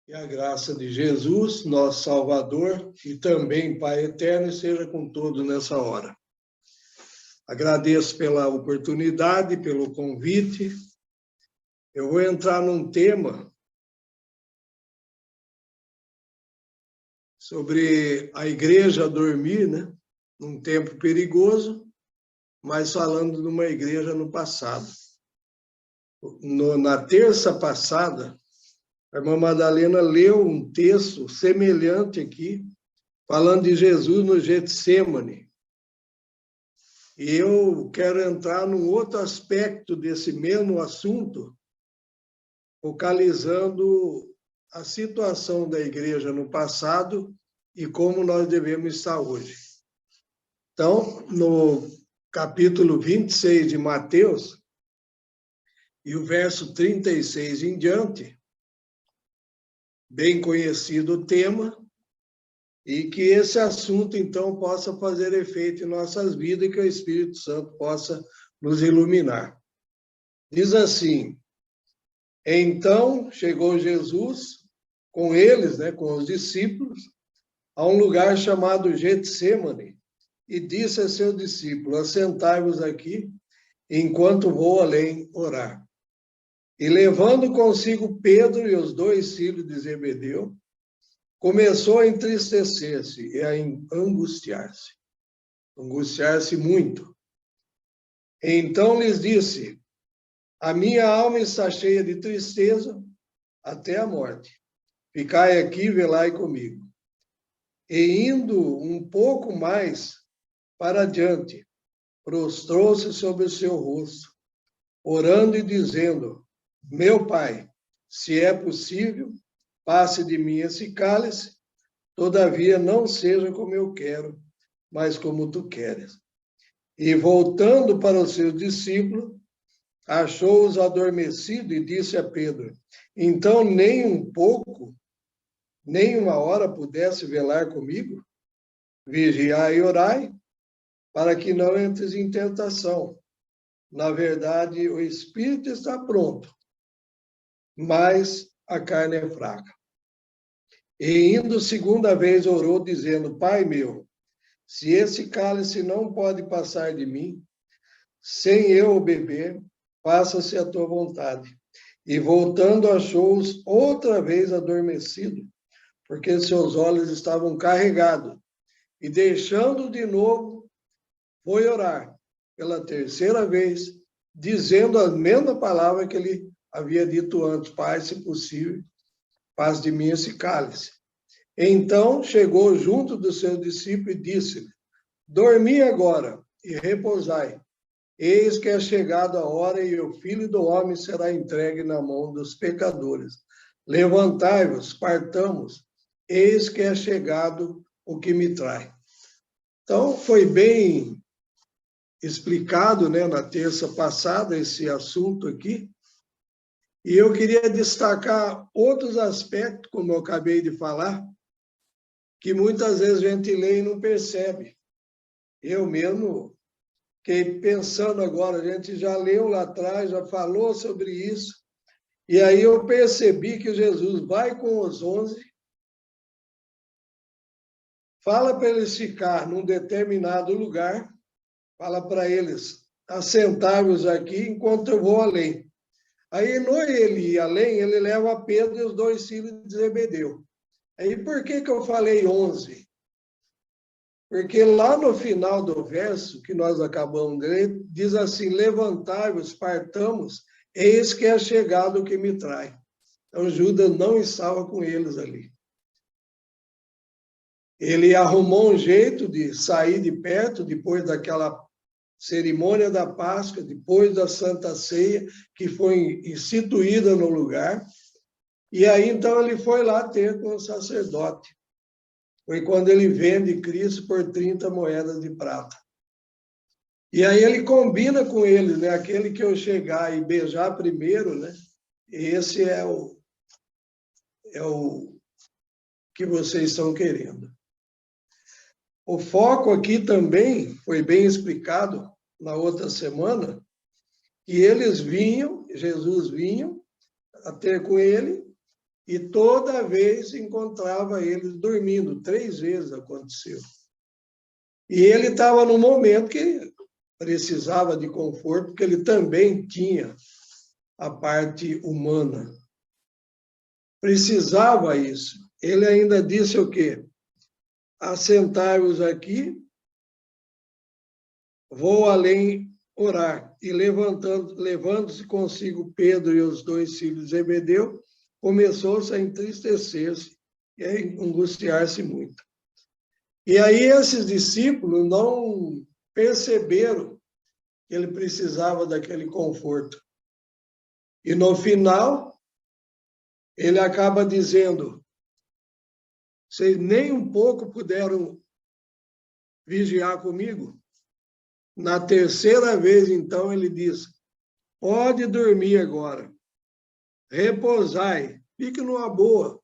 E a graça de Jesus, nosso Salvador, e também Pai Eterno, esteja com todos nessa hora. Agradeço pela oportunidade, pelo convite. Eu vou entrar num tema sobre a igreja dormir, né? Num tempo perigoso, mas falando de uma igreja no passado. Na terça passada, a irmã Madalena leu um texto semelhante aqui, falando de Jesus no Getsêmani. E eu quero entrar num outro aspecto desse mesmo assunto, focalizando a situação da igreja no passado e como nós devemos estar hoje. Então, no capítulo 26 de Mateus, e o verso 36 em diante, bem conhecido o tema, e que esse assunto, então, possa fazer efeito em nossas vidas e que o Espírito Santo possa nos iluminar. Diz assim: então chegou Jesus com eles, né, com os discípulos, a um lugar chamado Getsêmani, e disse a seus discípulos: assentai-vos aqui, enquanto vou além orar. E levando consigo Pedro e os dois filhos de Zebedeu, começou a entristecer-se e a angustiar-se muito. Então lhes disse: a minha alma está cheia de tristeza até a morte. Ficai aqui e velai comigo. E indo um pouco mais para adiante, prostrou-se sobre o seu rosto, orando e dizendo: meu Pai, se é possível, passe de mim esse cálice, todavia não seja como eu quero, mas como tu queres. E voltando para os seus discípulos, achou-os adormecidos e disse a Pedro: então nem um pouco, nem uma hora pudesse velar comigo? Vigiai e orai, para que não entres em tentação. Na verdade, o espírito está pronto, mas a carne é fraca. E indo segunda vez orou, dizendo: Pai meu, se esse cálice não pode passar de mim, sem eu o beber, faça-se a tua vontade. E voltando, achou-os outra vez adormecido, porque seus olhos estavam carregados. E deixando de novo, foi orar pela terceira vez, dizendo a mesma palavra que ele havia dito antes: Pai, se possível, passe de mim esse cálice. Então chegou junto dos seus discípulos e disse-lhe: dormi agora e repousai. Eis que é chegada a hora e o Filho do Homem será entregue na mão dos pecadores. Levantai-vos, partamos, eis que é chegado o que me trai. Então, foi bem explicado, né, na terça passada esse assunto aqui, e eu queria destacar outros aspectos, como eu acabei de falar, que muitas vezes a gente lê e não percebe. Eu mesmo fiquei pensando agora, a gente já leu lá atrás, já falou sobre isso, e aí eu percebi que Jesus vai com os 11, fala para eles ficar num determinado lugar, fala para eles assentar-vos aqui enquanto eu vou além. Aí, no ele ir além, ele leva Pedro e os dois filhos de Zebedeu. Aí, por que eu falei 11? Porque lá no final do verso, que nós acabamos de ler, diz assim: levantai-vos, partamos, eis que é chegado o que me trai. Então, Judas não estava com eles ali. Ele arrumou um jeito de sair de perto, depois daquela cerimônia da Páscoa, depois da Santa Ceia, que foi instituída no lugar. E aí, então, ele foi lá ter com o sacerdote. Foi quando ele vende Cristo por 30 moedas de prata. E aí ele combina com ele, né? Aquele que eu chegar e beijar primeiro, né? Esse é o que vocês estão querendo. O foco aqui também foi bem explicado na outra semana, que eles vinham, Jesus vinha a ter com ele, e toda vez encontrava eles dormindo. 3 vezes aconteceu. E ele estava num momento que precisava de conforto, porque ele também tinha a parte humana. Precisava isso. Ele ainda disse o quê? Assentai-vos aqui, vou além orar. E levando-se consigo Pedro e os 2 filhos de Zebedeu, começou-se a entristecer-se e a angustiar-se muito. E aí esses discípulos não perceberam que ele precisava daquele conforto. E no final, ele acaba dizendo: vocês nem um pouco puderam vigiar comigo? Na 3ª vez, então, ele diz: pode dormir agora, repousai, fique numa boa,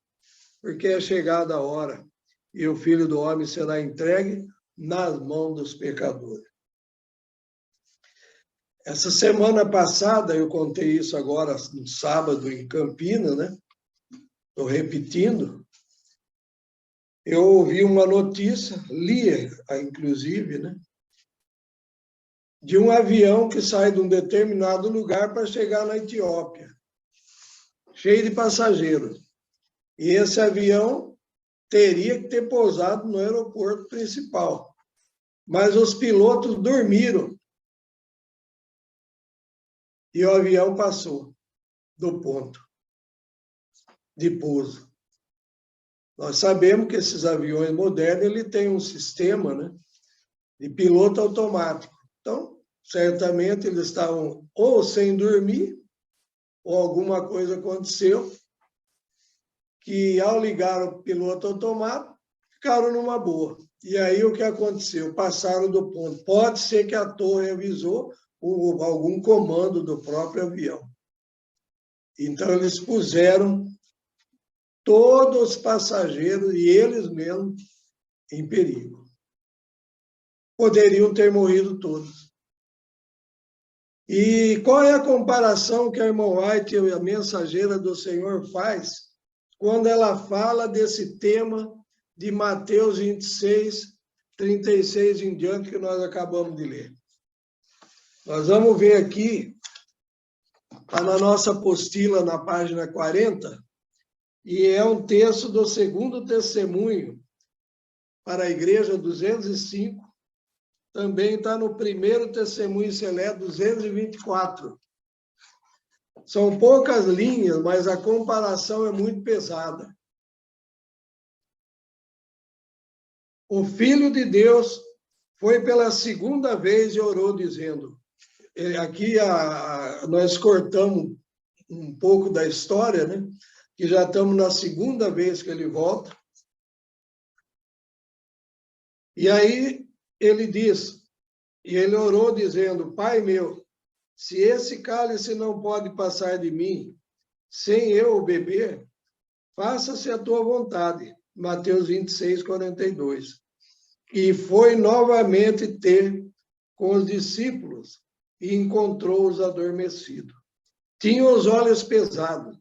porque é chegada a hora, e o Filho do Homem será entregue nas mãos dos pecadores. Essa semana passada, eu contei isso agora no sábado em Campinas, né? Estou repetindo. Eu ouvi uma notícia, li, inclusive, né? De um avião que sai de um determinado lugar para chegar na Etiópia, cheio de passageiros. E esse avião teria que ter pousado no aeroporto principal. Mas os pilotos dormiram. E o avião passou do ponto de pouso. Nós sabemos que esses aviões modernos ele tem um sistema, né, de piloto automático. Então, certamente eles estavam ou sem dormir, ou alguma coisa aconteceu, que ao ligar o piloto automático, ficaram numa boa. E aí o que aconteceu? Passaram do ponto. Pode ser que a torre avisou algum comando do próprio avião. Então, eles puseram todos os passageiros e eles mesmos em perigo. Poderiam ter morrido todos. E qual é a comparação que a irmã White, a mensageira do Senhor, faz quando ela fala desse tema de Mateus 26, 36 em diante, que nós acabamos de ler? Nós vamos ver aqui, está na nossa apostila, na página 40, e é um texto do 2º testemunho para a igreja 205, também está no 1º testemunho Selé 224. São poucas linhas, mas a comparação é muito pesada. O Filho de Deus foi pela 2ª vez e orou dizendo, aqui nós cortamos um pouco da história, né? Que já estamos na 2ª vez que ele volta. E aí ele diz, e ele orou dizendo, Pai meu, se esse cálice não pode passar de mim, sem eu o beber, faça-se a tua vontade. Mateus 26, 42. E foi novamente ter com os discípulos e encontrou-os adormecidos. Tinham os olhos pesados.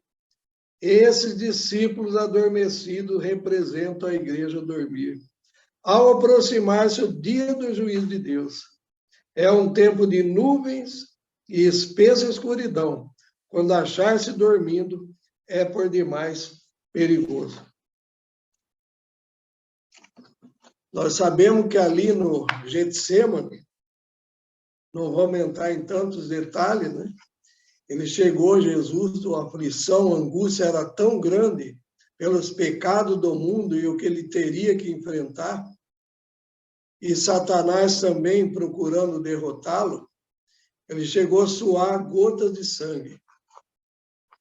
Esses discípulos adormecidos representam a igreja dormir. Ao aproximar-se o dia do juízo de Deus, é um tempo de nuvens e espessa escuridão. Quando achar-se dormindo, é por demais perigoso. Nós sabemos que ali no Getsêmani, não vamos entrar em tantos detalhes, né? Ele chegou, Jesus, a aflição, a angústia era tão grande pelos pecados do mundo e o que ele teria que enfrentar, e Satanás também procurando derrotá-lo, ele chegou a suar gotas de sangue.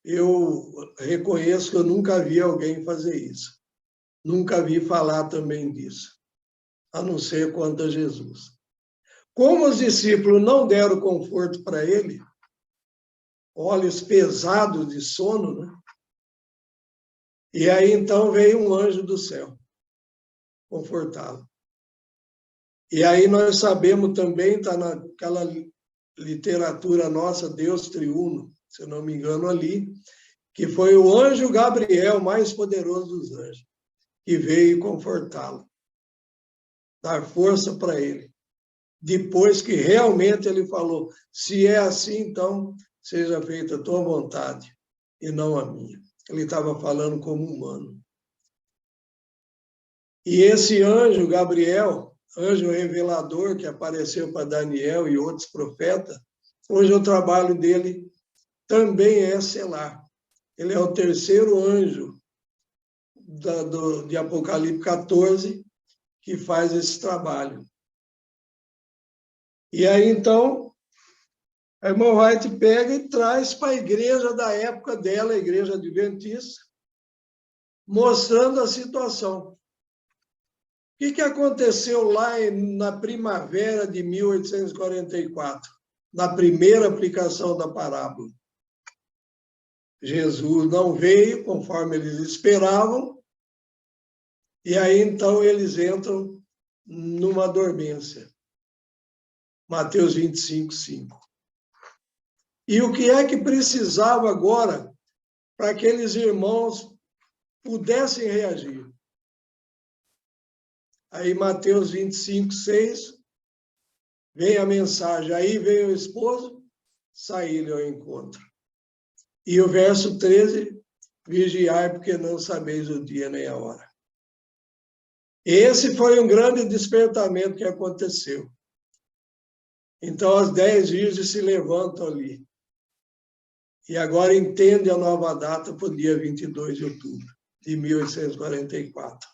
Eu reconheço que eu nunca vi alguém fazer isso. Nunca vi falar também disso, a não ser quanto a Jesus. Como os discípulos não deram conforto para ele, olhos pesados de sono, né? E aí então veio um anjo do céu confortá-lo. E aí nós sabemos também, está naquela literatura nossa, Deus triuno, se eu não me engano ali, que foi o anjo Gabriel, mais poderoso dos anjos, que veio confortá-lo, dar força para ele. Depois que realmente ele falou, se é assim, então seja feita a tua vontade e não a minha. Ele estava falando como humano. E esse anjo, Gabriel, anjo revelador que apareceu para Daniel e outros profetas, hoje o trabalho dele também é selar. Ele é o terceiro anjo de Apocalipse 14 que faz esse trabalho. E aí, então, a irmã White pega e traz para a igreja da época dela, a igreja adventista, mostrando a situação. O que aconteceu lá na primavera de 1844, na primeira aplicação da parábola? Jesus não veio conforme eles esperavam, e aí então eles entram numa dormência. Mateus 25, 5. E o que é que precisava agora para aqueles irmãos pudessem reagir? Aí Mateus 25, 6, vem a mensagem, aí veio o esposo, saí-lhe ao encontro. E o verso 13, vigiai porque não sabeis o dia nem a hora. Esse foi um grande despertamento que aconteceu. Então as 10 virgens se levantam ali. E agora entende a nova data para o dia 22 de outubro de 1844.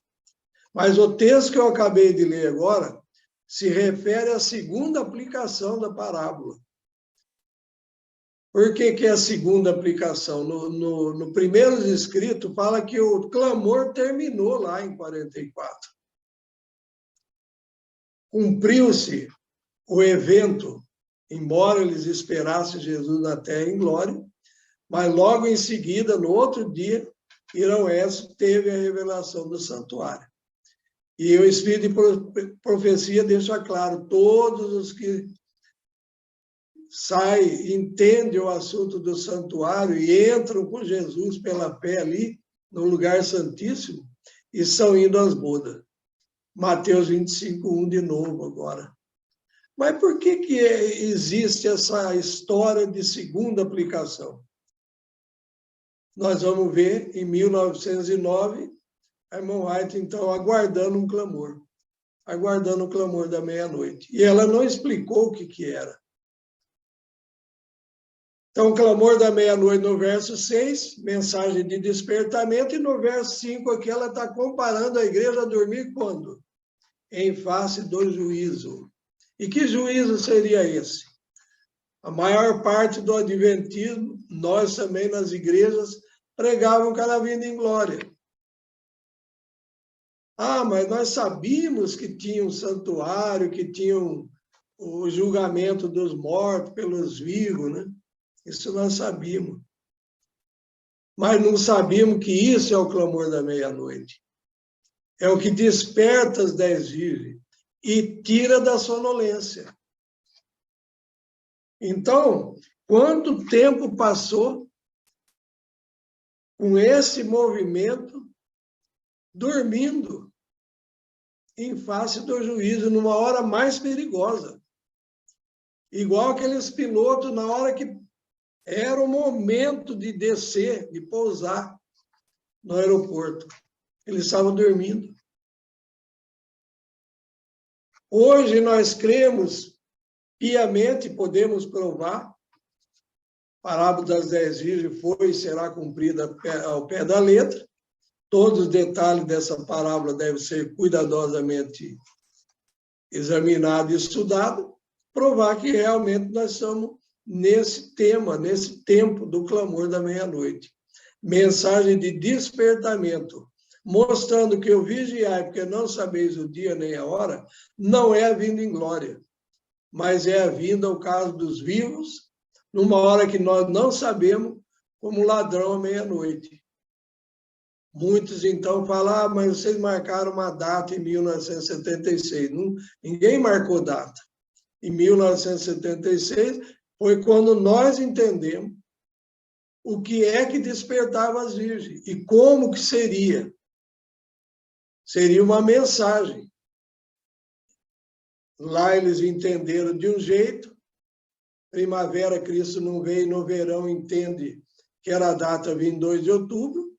Mas o texto que eu acabei de ler agora se refere à segunda aplicação da parábola. Por que é a segunda aplicação? No primeiro escrito fala que o clamor terminou lá em 44. Cumpriu-se o evento, embora eles esperassem Jesus na terra em glória, mas logo em seguida, no outro dia, Irão-Esso teve a revelação do santuário. E o Espírito de profecia deixa claro, todos os que saem, entendem o assunto do santuário e entram com Jesus pela fé ali, no lugar santíssimo, e são indo às bodas. Mateus 25, 1 de novo agora. Mas por que existe essa história de segunda aplicação? Nós vamos ver, em 1909, a irmã White, então, aguardando um clamor. Aguardando o clamor da meia-noite. E ela não explicou o que era. Então, o clamor da meia-noite no verso 6, mensagem de despertamento, e no verso 5 aqui ela está comparando a igreja a dormir quando? Em face do juízo. E que juízo seria esse? A maior parte do adventismo, nós também nas igrejas, pregavam cada vinda em glória. Ah, mas nós sabíamos que tinha um santuário, que tinha o julgamento dos mortos pelos vivos, né? Isso nós sabíamos. Mas não sabíamos que isso é o clamor da meia-noite. É o que desperta as 10 virgens e tira da sonolência. Então, quanto tempo passou com esse movimento dormindo em face do juízo, numa hora mais perigosa? Igual aqueles pilotos, na hora que era o momento de descer, de pousar no aeroporto. Eles estavam dormindo. Hoje nós cremos piamente, podemos provar, a parábola das 10 virgens foi e será cumprida ao pé da letra. Todos os detalhes dessa parábola devem ser cuidadosamente examinados e estudados, provar que realmente nós estamos nesse tema, nesse tempo do clamor da meia-noite. Mensagem de despertamento, mostrando que o vigiai, porque não sabeis o dia nem a hora, não é a vinda em glória, mas é a vinda ao caso dos vivos, numa hora que nós não sabemos, como ladrão à meia-noite. Muitos, então, falam, mas vocês marcaram uma data em 1976. Ninguém marcou data. Em 1976, foi quando nós entendemos o que é que despertava as virgens e como que seria. Seria uma mensagem. Lá eles entenderam de um jeito, primavera, Cristo não veio, no verão entende que era a data 22 de outubro,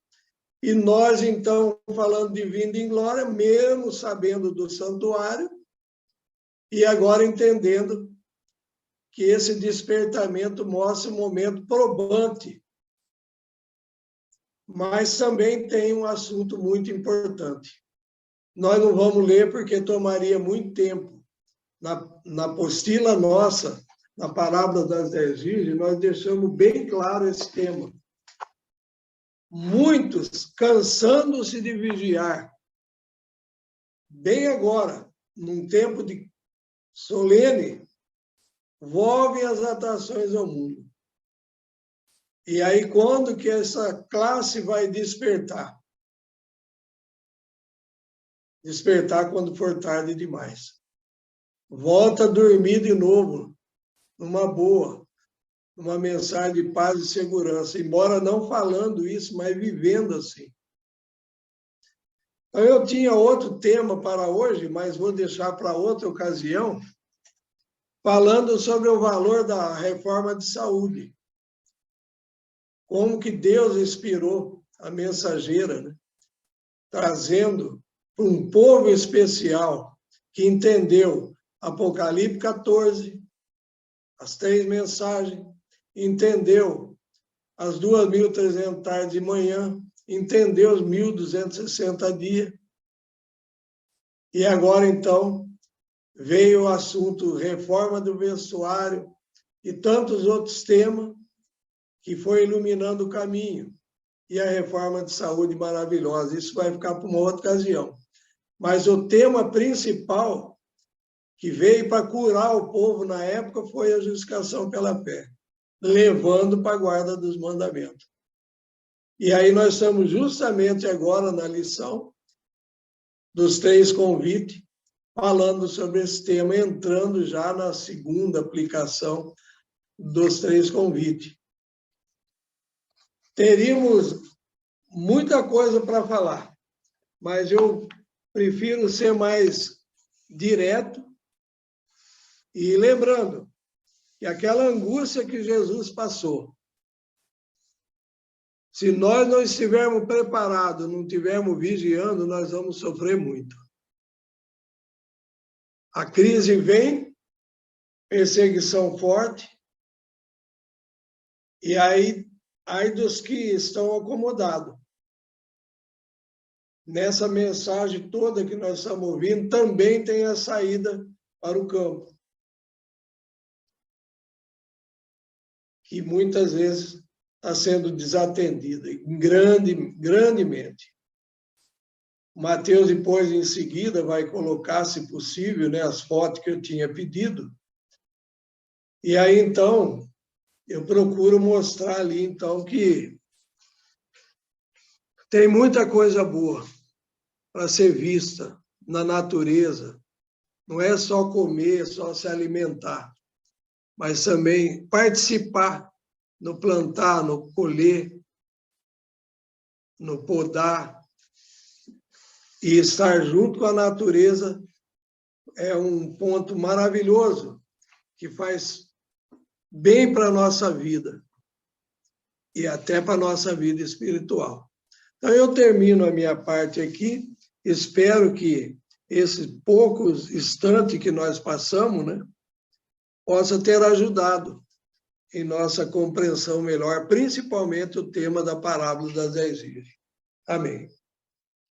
e nós, então, falando de vinda em glória, mesmo sabendo do santuário, e agora entendendo que esse despertamento mostra um momento probante, mas também tem um assunto muito importante. Nós não vamos ler porque tomaria muito tempo. Na apostila nossa, na parábola das 10 virgens, nós deixamos bem claro esse tema. Muitos, cansando-se de vigiar, bem agora, num tempo de solene, volvem as atrações ao mundo. E aí, quando que essa classe vai despertar? Despertar quando for tarde demais. Volta a dormir de novo, numa boa, numa mensagem de paz e segurança, embora não falando isso, mas vivendo assim. Então, eu tinha outro tema para hoje, mas vou deixar para outra ocasião, falando sobre o valor da reforma de saúde. Como que Deus inspirou a mensageira, né? Trazendo para um povo especial que entendeu Apocalipse 14, as 3 mensagens, entendeu as 2.300 tardes de manhã, entendeu os 1.260 dias. E agora, então, veio o assunto reforma do vestuário e tantos outros temas que foi iluminando o caminho. E a reforma de saúde maravilhosa. Isso vai ficar para uma outra ocasião. Mas o tema principal que veio para curar o povo na época foi a justificação pela fé, levando para a guarda dos mandamentos. E aí nós estamos justamente agora na lição dos 3 convites, falando sobre esse tema, entrando já na segunda aplicação dos 3 convites. Teríamos muita coisa para falar, mas eu prefiro ser mais direto e lembrando que aquela angústia que Jesus passou, se nós não estivermos preparados, não estivermos vigiando, nós vamos sofrer muito. A crise vem, perseguição forte, e aí dos que estão acomodados. Nessa mensagem toda que nós estamos ouvindo, também tem a saída para o campo, que muitas vezes está sendo desatendida, grandemente. Mateus, depois, em seguida, vai colocar, se possível, né, as fotos que eu tinha pedido. E aí, então, eu procuro mostrar ali, então, que tem muita coisa boa para ser vista na natureza. Não é só comer, só se alimentar, mas também participar no plantar, no colher, no podar. E estar junto com a natureza é um ponto maravilhoso que faz bem para a nossa vida e até para a nossa vida espiritual. Então, eu termino a minha parte aqui. Espero que esses poucos instantes que nós passamos, né, possa ter ajudado em nossa compreensão melhor, principalmente o tema da parábola das 10 virgens. Amém.